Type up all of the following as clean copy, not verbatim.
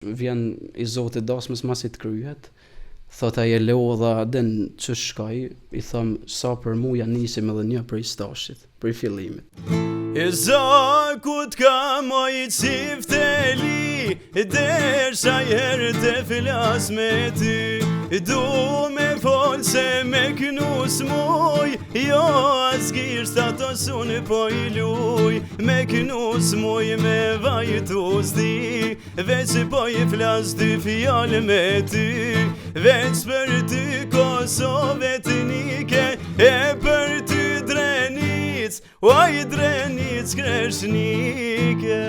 Vjen i Zotit dasmës masi të kryhet, thot ai e lodha den që shkoj, i thom sa për mu ja nisim edhe një prej stashit, prej fillimit. E zakut ka moj cifteli, dersha herë të flas me ty. Du me fol se me knus muj, jo as gisht ato sun po i luj. Me knus muj me vajtu zdi, veç po i flas dy fjall me ty. Veç për ty Kosovë etnike, e për ty Drenic, oj Drenic Kreshnike.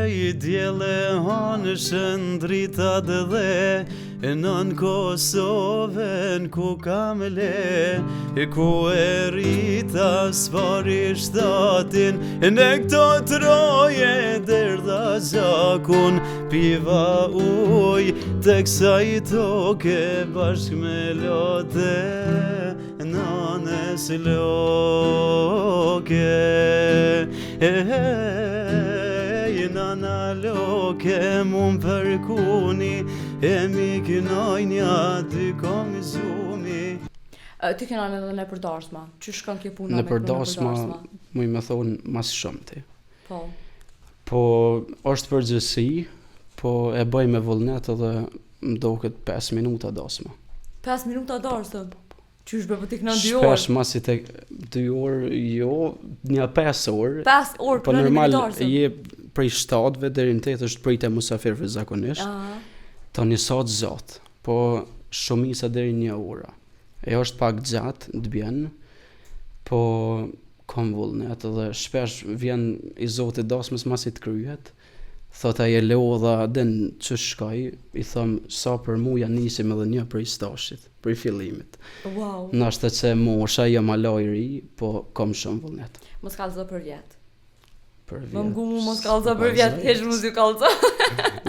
I djele hanë shëndritat dhe nën Kosovën ku kam le, ku e rita sfari shtatin, në këto troje derdha zakun, piva uj të kësaj toke bashk me lote nanes loke. Nana loke mun përkuni, e mi kënojnja dy kong zumi. Ti kënon edhe në përdarsma, që shkon kjo puna Në përdarsma, mu i me thonë mas shumë ti. Po është përgjësi, po e bëj me vullnet edhe më do këtë 5 minuta dasma. 5 minuta darsëm? Qysh be, po ti kënon 2 orë? Shpesh masi të 2 orë, jo, një 5 orë. 5 orë po kënon normal, një darsëm? je prej 7-ve deri në 8 është prej të musafirve zakonisht. Ta një sot zatë, po shumisa deri 1 orë. E është pak gjatë, të bjenë, po kom vullnet edhe shpesh vjen i Zotit dasmës masi të kryhet, thot ai e lodha den që shkoj, i thom sa për mu ja nisim edhe një prej stashit, prej fillimit. Wow. Nashta që mosha jo ma lojri, po kom shumë vullnet. Mos kallëzo për vjet. Për vjet. Më mgumu mos kallëzo për vjet, hesh mos ju kallëzo.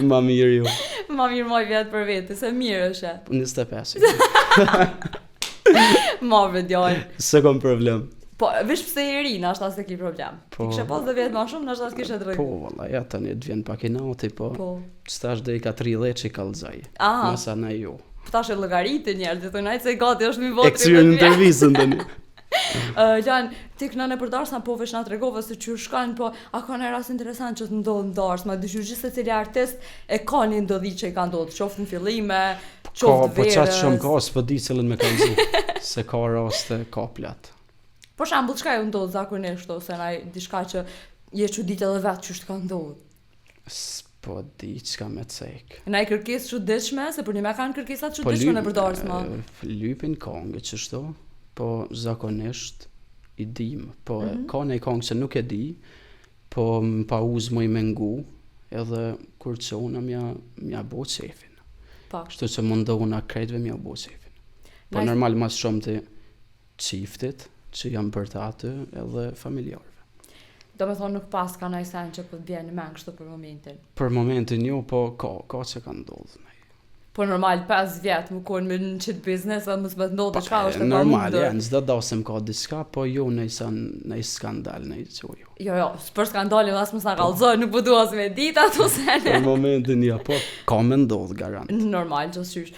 Ma mirë ju. Ma mirë moj vjet për vete, se mirë është. 25. Ma djallë. Se kom problem. Po, vish pse i ri, nashta se ki problem. Ti kishe pas dhe vjetë ma shumë, nashta s'kishe të rëgjë. Po, valla, ja tani të vjen pak i nati, po. Stash dhe i ka 30 që i kallëzaj. Masa na ju. Po tash e llogaritë njerëz, të thonë ai se gati është mi votë. E kthyer në intervistën tani. Jan, ti kënon e për darsma, po vesh na tregove se që shkojnë, po a ka një rast interesant që të ndodh në darsma, dyshoj gjithë secili artist e ka një ndodhi që i ka ndodhur, qoftë në fillime, qoftë verës. Po çast shumë ka, s'po di cilën me kallëzu, se ka raste kaplat. Për shembull, çka ju ndodh zakonisht ose na diçka që je çuditë edhe vetë çu t'ka ndodhur? Po di çka me cek. Na i kërkesë çuditshme, se për një me kanë kërkesa çuditshme në përdarsma. Lypin kongë çështo, po zakonisht i dim, po ka një kongë që nuk e di, po më pauz më i mengu, edhe kur çona mja bo çefin. Kështu që mundohuna krejtve mja bo çefin. Po normal mas shumë të çiftit që jam për të aty edhe familjarëve. Do me thonë nuk pas ka nëjë sen që po të bjenë në mengë kështu për momentin? Për momentin jo, po ka që ka ndodhë. Po normal 5 vjetë më konë me në qitë biznes edhe mësë me të ndodhë qka është e pa normal, në zda dasim ka diska, po jo nëjë skandal, nëjë që jo. Jo, për skandalin asë mësë në kalzoj, nuk po du asë me dit ato sene. Për momentin ja, po ka me ndodhë garant. Normal, gjithë qysh.